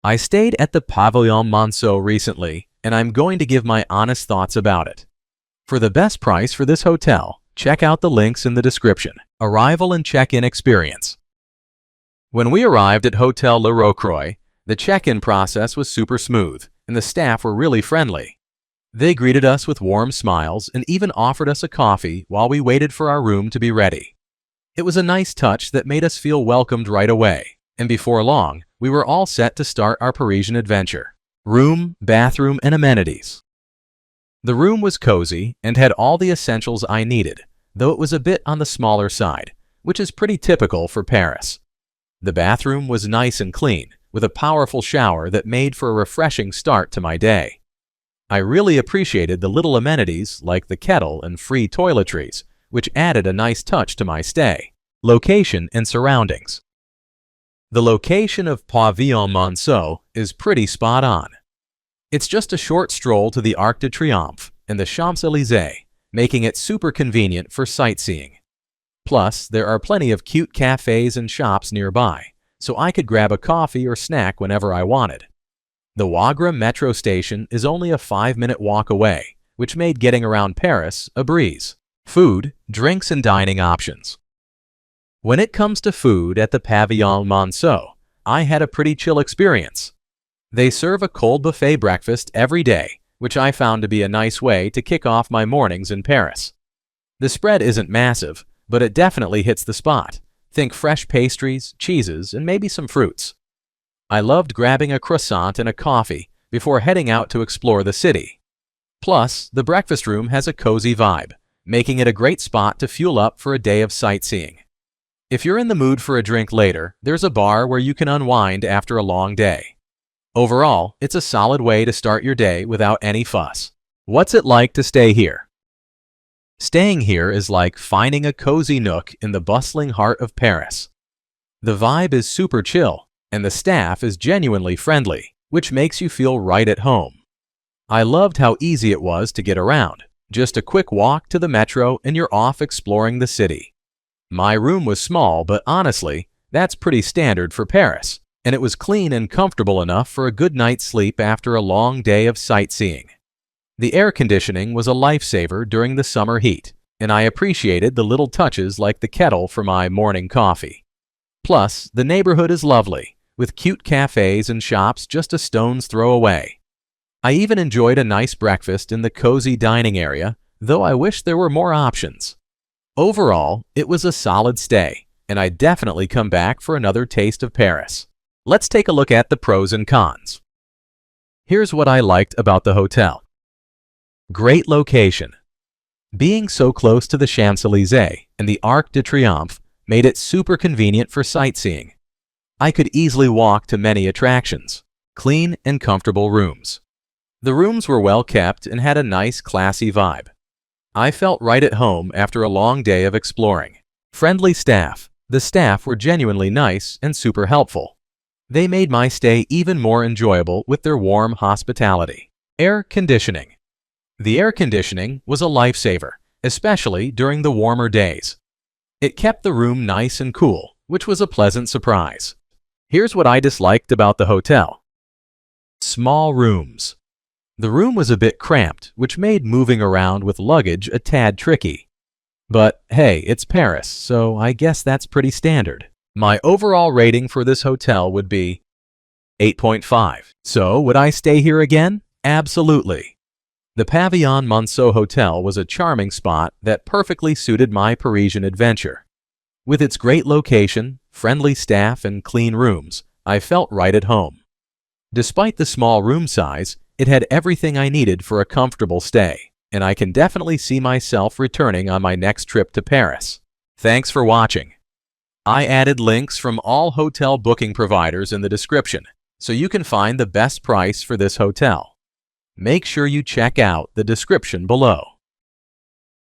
I stayed at the Pavillon Monceau recently, and I'm going to give my honest thoughts about it. For the best price for this hotel, check out the links in the description. Arrival and check-in experience. When we arrived at Hotel Le Rocroi, the check-in process was super smooth, and the staff were really friendly. They greeted us with warm smiles and even offered us a coffee while we waited for our room to be ready. It was a nice touch that made us feel welcomed right away, and before long, we were all set to start our Parisian adventure. Room, bathroom, and amenities. The room was cozy and had all the essentials I needed, though it was a bit on the smaller side, which is pretty typical for Paris. The bathroom was nice and clean, with a powerful shower that made for a refreshing start to my day. I really appreciated the little amenities like the kettle and free toiletries, which added a nice touch to my stay. Location and surroundings. The location of Pavillon Monceau is pretty spot on. It's just a short stroll to the Arc de Triomphe and the Champs-Élysées, making it super convenient for sightseeing. Plus, there are plenty of cute cafes and shops nearby, so I could grab a coffee or snack whenever I wanted. The Wagram metro station is only a 5-minute walk away, which made getting around Paris a breeze. Food, drinks, and dining options. When it comes to food at the Pavillon Monceau, I had a pretty chill experience. They serve a cold buffet breakfast every day, which I found to be a nice way to kick off my mornings in Paris. The spread isn't massive, but it definitely hits the spot. Think fresh pastries, cheeses, and maybe some fruits. I loved grabbing a croissant and a coffee before heading out to explore the city. Plus, the breakfast room has a cozy vibe, making it a great spot to fuel up for a day of sightseeing. If you're in the mood for a drink later, there's a bar where you can unwind after a long day. Overall, it's a solid way to start your day without any fuss. What's it like to stay here? Staying here is like finding a cozy nook in the bustling heart of Paris. The vibe is super chill, and the staff is genuinely friendly, which makes you feel right at home. I loved how easy it was to get around. Just a quick walk to the metro and you're off exploring the city. My room was small, but honestly, that's pretty standard for Paris, and it was clean and comfortable enough for a good night's sleep after a long day of sightseeing. The air conditioning was a lifesaver during the summer heat, and I appreciated the little touches like the kettle for my morning coffee. Plus, the neighborhood is lovely, with cute cafes and shops just a stone's throw away. I even enjoyed a nice breakfast in the cozy dining area, though I wish there were more options. Overall, it was a solid stay, and I'd definitely come back for another taste of Paris. Let's take a look at the pros and cons. Here's what I liked about the hotel. Great location. Being so close to the Champs-Élysées and the Arc de Triomphe made it super convenient for sightseeing. I could easily walk to many attractions. Clean and comfortable rooms. The rooms were well kept and had a nice, classy vibe. I felt right at home after a long day of exploring. Friendly staff. The staff were genuinely nice and super helpful. They made my stay even more enjoyable with their warm hospitality. Air conditioning. The air conditioning was a lifesaver, especially during the warmer days. It kept the room nice and cool, which was a pleasant surprise. Here's what I disliked about the hotel. Small rooms. The room was a bit cramped, which made moving around with luggage a tad tricky. But hey, it's Paris, so I guess that's pretty standard. My overall rating for this hotel would be 8.5. So, would I stay here again? Absolutely. The Pavillon Monceau Hotel was a charming spot that perfectly suited my Parisian adventure. With its great location, friendly staff, and clean rooms, I felt right at home. Despite the small room size, it had everything I needed for a comfortable stay, and I can definitely see myself returning on my next trip to Paris. Thanks for watching. I added links from all hotel booking providers in the description, so you can find the best price for this hotel. Make sure you check out the description below.